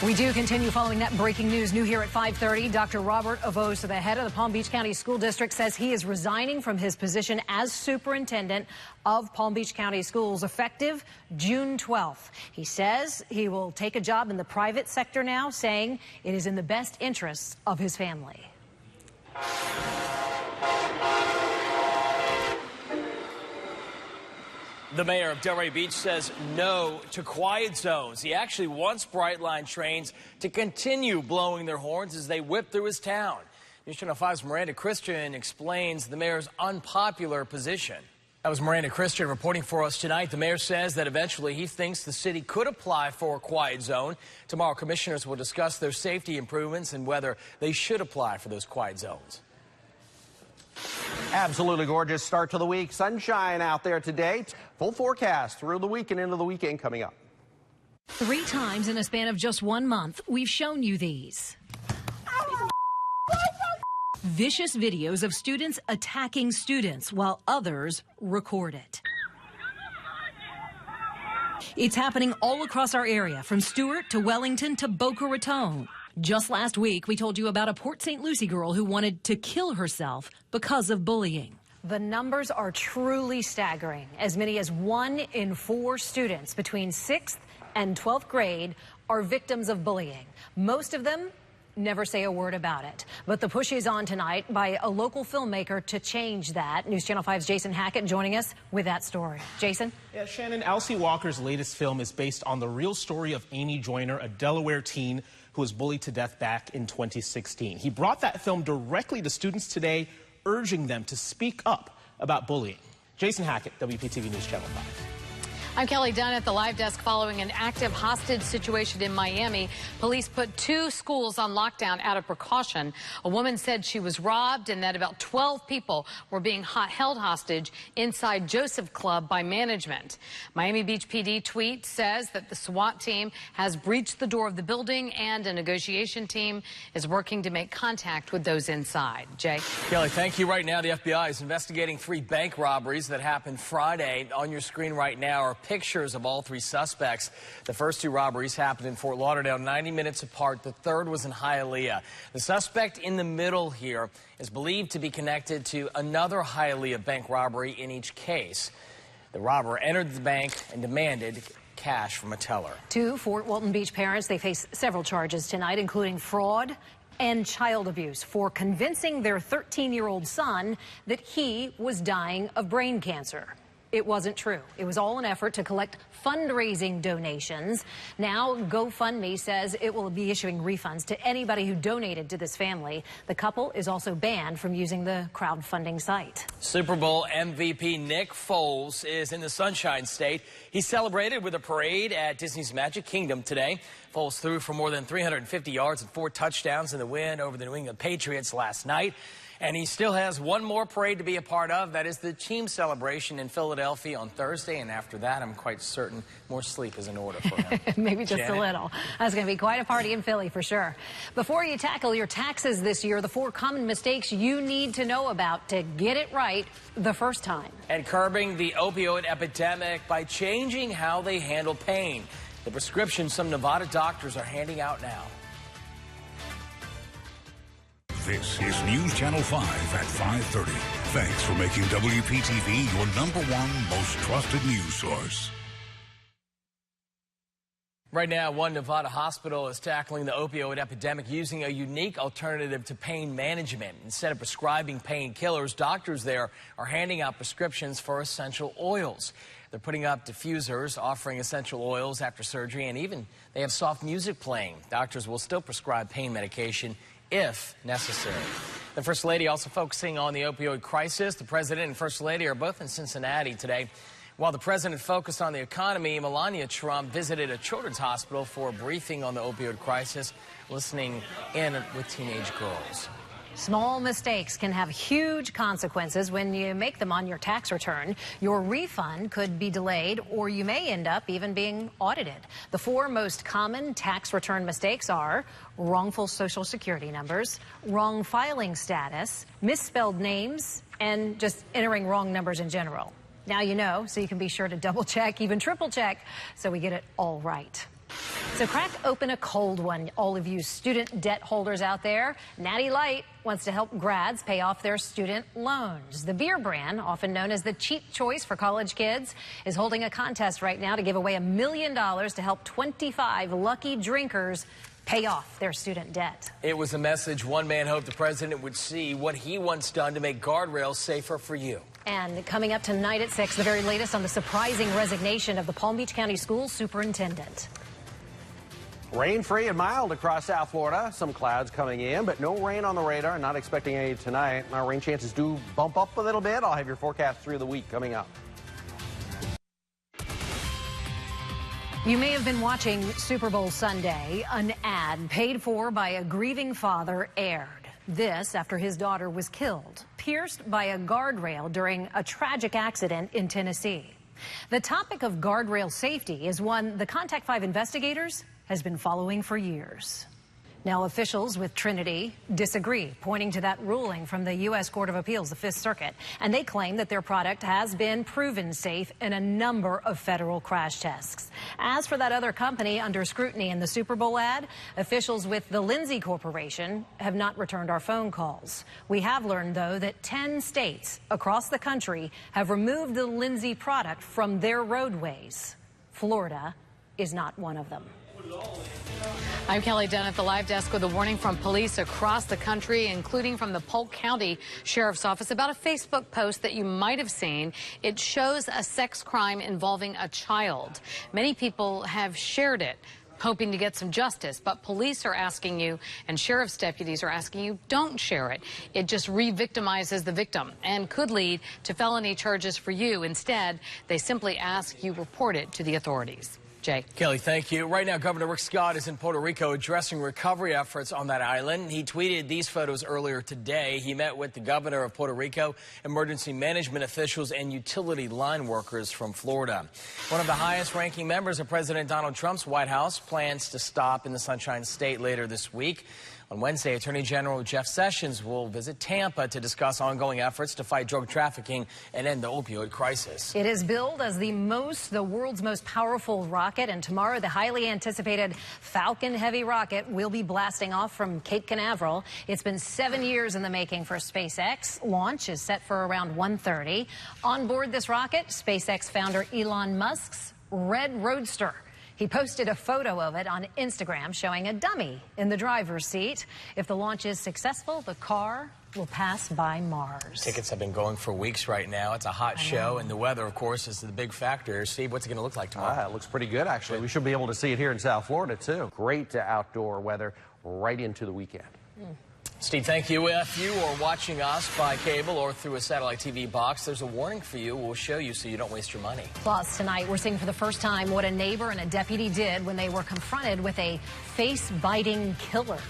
We do continue following that breaking news. New here at 5:30, Dr. Robert Avos, the head of the Palm Beach County School District, says he is resigning from his position as superintendent of Palm Beach County Schools effective June 12th. He says he will take a job in the private sector now, saying it is in the best interests of his family. The mayor of Delray Beach says no to quiet zones. He actually wants Brightline trains to continue blowing their horns as they whip through his town. News Channel 5's Miranda Christian explains the mayor's unpopular position. That was Miranda Christian reporting for us tonight. The mayor says that eventually he thinks the city could apply for a quiet zone. Tomorrow, commissioners will discuss their safety improvements and whether they should apply for those quiet zones. Absolutely gorgeous start to the week. Sunshine out there today. Full forecast through the week and into the weekend coming up. 3 times in a span of just 1 month, we've shown you these. Vicious videos of students attacking students while others record it. It's happening all across our area, from Stewart to Wellington to Boca Raton. Just last week, we told you about a Port St. Lucie girl who wanted to kill herself because of bullying. The numbers are truly staggering. As many as 1 in 4 students between 6th and 12th grade are victims of bullying. Most of them never say a word about it. But the push is on tonight by a local filmmaker to change that. News Channel 5's Jason Hackett joining us with that story. Jason? Yeah, Shannon, Elsie Walker's latest film is based on the real story of Amy Joyner, a Delaware teen who was bullied to death back in 2016. He brought that film directly to students today, urging them to speak up about bullying. Jason Hackett, WPTV News Channel 5. I'm Kelly Dunn at the live desk following an active hostage situation in Miami. Police put 2 schools on lockdown out of precaution. A woman said she was robbed and that about 12 people were being held hostage inside Joseph Club by management. Miami Beach PD tweet says that the SWAT team has breached the door of the building and a negotiation team is working to make contact with those inside. Jay? Kelly, thank you. Right now, the FBI is investigating 3 bank robberies that happened Friday. On your screen right now are pictures of all 3 suspects. The first 2 robberies happened in Fort Lauderdale 90 minutes apart. The third was in Hialeah. The suspect in the middle here is believed to be connected to another Hialeah bank robbery in each case. The robber entered the bank and demanded cash from a teller. 2 Fort Walton Beach parents, they face several charges tonight, including fraud and child abuse for convincing their 13-year-old son that he was dying of brain cancer. It wasn't true. It was all an effort to collect fundraising donations. Now, GoFundMe says it will be issuing refunds to anybody who donated to this family. The couple is also banned from using the crowdfunding site. Super Bowl MVP Nick Foles is in the Sunshine State. He celebrated with a parade at Disney's Magic Kingdom today. Foles threw for more than 350 yards and 4 touchdowns in the win over the New England Patriots last night. And he still has one more parade to be a part of. That is the team celebration in Philadelphia on Thursday. And after that, I'm quite certain more sleep is in order for him. Maybe just a little. That's going to be quite a party in Philly for sure. Before you tackle your taxes this year, the 4 common mistakes you need to know about to get it right the first time. And curbing the opioid epidemic by changing how they handle pain. The prescription some Nevada doctors are handing out now. This is News Channel 5 at 5:30. Thanks for making WPTV your #1 most trusted news source. Right now, one Nevada hospital is tackling the opioid epidemic using a unique alternative to pain management. Instead of prescribing painkillers, doctors there are handing out prescriptions for essential oils. They're putting up diffusers, offering essential oils after surgery, and even they have soft music playing. Doctors will still prescribe pain medication if necessary. The First Lady also focusing on the opioid crisis. The President and First Lady are both in Cincinnati today. While the President focused on the economy, Melania Trump visited a children's hospital for a briefing on the opioid crisis, listening in with teenage girls. Small mistakes can have huge consequences when you make them on your tax return. Your refund could be delayed, or you may end up even being audited. The 4 most common tax return mistakes are wrongful Social Security numbers, wrong filing status, misspelled names, and just entering wrong numbers in general. Now you know, so you can be sure to double check, even triple check, so we get it all right. So crack open a cold one, all of you student debt holders out there. Natty Light wants to help grads pay off their student loans. The beer brand, often known as the cheap choice for college kids, is holding a contest right now to give away $1 million to help 25 lucky drinkers pay off their student debt. It was a message one man hoped the president would see what he wants done to make guardrails safer for you. And coming up tonight at 6, the very latest on the surprising resignation of the Palm Beach County School Superintendent. Rain-free and mild across South Florida. Some clouds coming in, but no rain on the radar. Not expecting any tonight. Our rain chances do bump up a little bit. I'll have your forecast through the week coming up. You may have been watching Super Bowl Sunday. An ad paid for by a grieving father aired. This after his daughter was killed, pierced by a guardrail during a tragic accident in Tennessee. The topic of guardrail safety is one the Contact 5 investigators has been following for years. Now, officials with Trinity disagree, pointing to that ruling from the U.S. Court of Appeals, the Fifth Circuit, and they claim that their product has been proven safe in a number of federal crash tests. As for that other company under scrutiny in the Super Bowl ad, officials with the Lindsay Corporation have not returned our phone calls. We have learned, though, that 10 states across the country have removed the Lindsay product from their roadways. Florida is not one of them. I'm Kelly Dunn at the live desk with a warning from police across the country, including from the Polk County Sheriff's Office, about a Facebook post that you might have seen. It shows a sex crime involving a child. Many people have shared it, hoping to get some justice, but police are asking you, and sheriff's deputies are asking you, don't share it. It just re-victimizes the victim and could lead to felony charges for you. Instead, they simply ask you report it to the authorities. Jay. Kelly, thank you. Right now, Governor Rick Scott is in Puerto Rico addressing recovery efforts on that island. He tweeted these photos earlier today. He met with the governor of Puerto Rico, emergency management officials, and utility line workers from Florida. One of the highest-ranking members of President Donald Trump's White House plans to stop in the Sunshine State later this week. On Wednesday, Attorney General Jeff Sessions will visit Tampa to discuss ongoing efforts to fight drug trafficking and end the opioid crisis. It is billed as the world's most powerful rocket, and tomorrow the highly anticipated Falcon Heavy rocket will be blasting off from Cape Canaveral. It's been 7 years in the making for SpaceX. Launch is set for around 1:30. On board this rocket, SpaceX founder Elon Musk's Red Roadster. He posted a photo of it on Instagram showing a dummy in the driver's seat. If the launch is successful, the car will pass by Mars. Tickets have been going for weeks right now. It's a hot show, and the weather, of course, is the big factor. Steve, what's it going to look like tomorrow? It looks pretty good, actually. We should be able to see it here in South Florida, too. Great outdoor weather right into the weekend. Steve, thank you. If you are watching us by cable or through a satellite TV box, there's a warning for you. We'll show you so you don't waste your money. Plus, tonight, we're seeing for the first time what a neighbor and a deputy did when they were confronted with a face-biting killer.